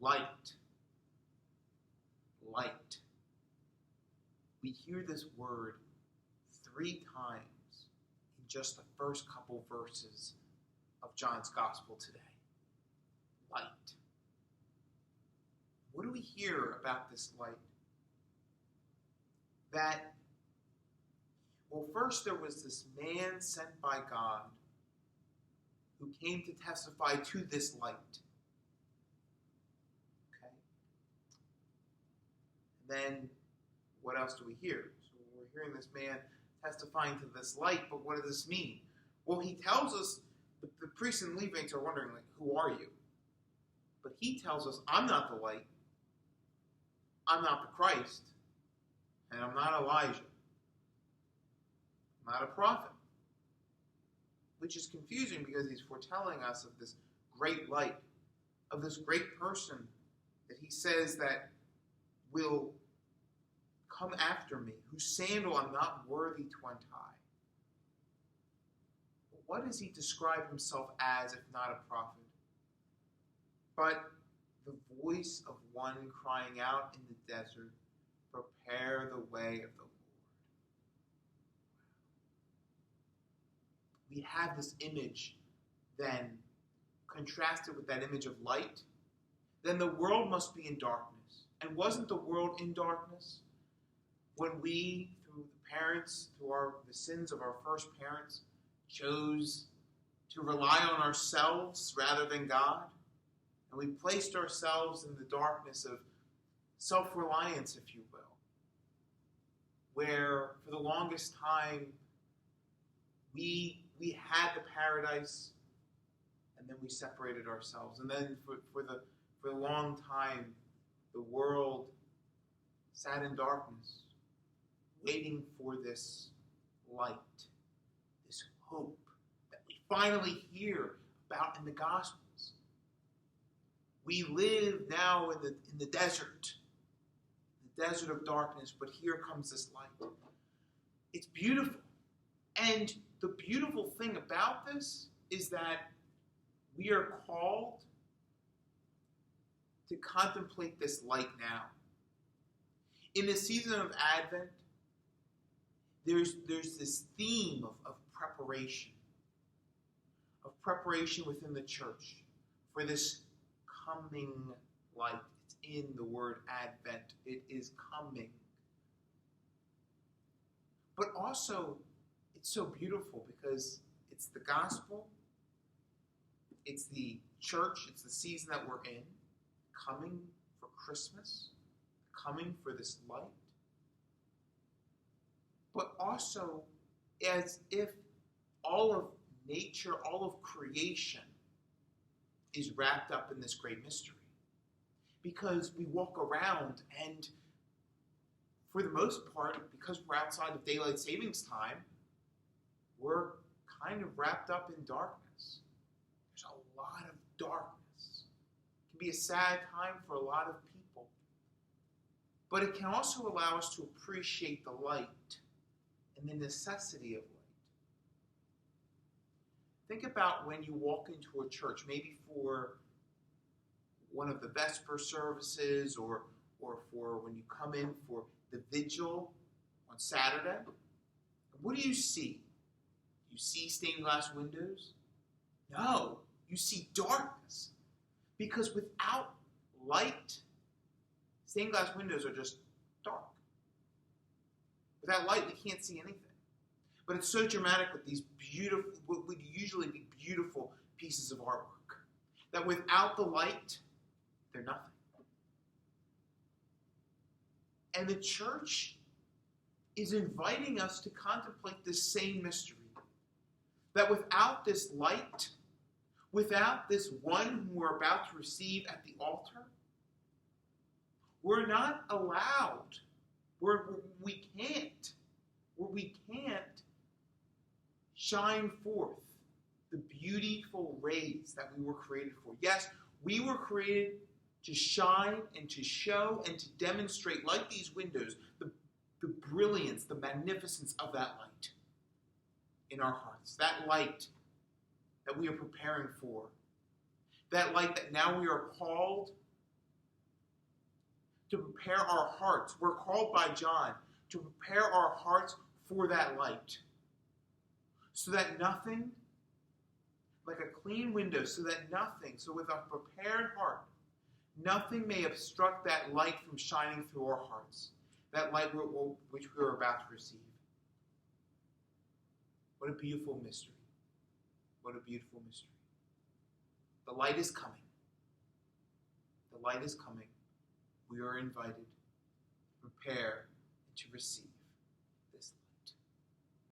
Light. Light. We hear this word 3 times in just the first couple verses of John's Gospel today. Light. What do we hear about this light? That, well, first there was this man sent by God who came to testify to this light. Okay? And then, what else do we hear? So we're hearing this man testifying to this light, but what does this mean? Well, he tells us, the priests and Levites are wondering, like, who are you? But he tells us, I'm not the light. I'm not the Christ. And I'm not Elijah. I'm not a prophet. Which is confusing because he's foretelling us of this great light, of this great person that he says that will come after me, whose sandal I'm not worthy to untie. But what does he describe himself as if not a prophet? But the voice of one crying out in the desert, prepare the way of the Lord. We have this image then contrasted with that image of light. Then the world must be in darkness. And wasn't the world in darkness when we, through the sins of our first parents, chose to rely on ourselves rather than God? And we placed ourselves in the darkness of self-reliance, if you will, where for the longest time we had the paradise and then we separated ourselves. And then for a long time the world sat in darkness, waiting for this light, this hope that we finally hear about in the Gospels. We live now in the desert of darkness, but here comes this light. It's beautiful. And the beautiful thing about this is that we are called to contemplate this light now. In the season of Advent, there's this theme of preparation within the church for this coming light. It's in the word Advent. It is coming. But also, it's so beautiful because it's the gospel, it's the church, it's the season that we're in, coming for Christmas, coming for this light. But also, as if all of nature, all of creation is wrapped up in this great mystery. Because we walk around and, for the most part, because we're outside of daylight savings time, we're kind of wrapped up in darkness. There's a lot of darkness. It can be a sad time for a lot of people. But it can also allow us to appreciate the light and the necessity of light. Think about when you walk into a church, maybe for one of the Vesper services or for when you come in for the vigil on Saturday. What do you see? You see stained glass windows? No, you see darkness. Because without light, stained glass windows are just dark. Without light, we can't see anything. But it's so dramatic with these beautiful, what would usually be beautiful pieces of artwork, that without the light, they're nothing. And the church is inviting us to contemplate this same mystery. That without this light, without this one whom we're about to receive at the altar, we're not allowed, we can't shine forth the beautiful rays that we were created for. Yes, we were created to shine and to show and to demonstrate, like these windows, the brilliance, the magnificence of that light in our hearts. That light that we are preparing for. That light that now we are called to prepare our hearts. We're called by John to prepare our hearts for that light. So that nothing, like a clean window, so with a prepared heart, nothing may obstruct that light from shining through our hearts. That light which we are about to receive. What a beautiful mystery. What a beautiful mystery. The light is coming. The light is coming. We are invited to prepare and to receive.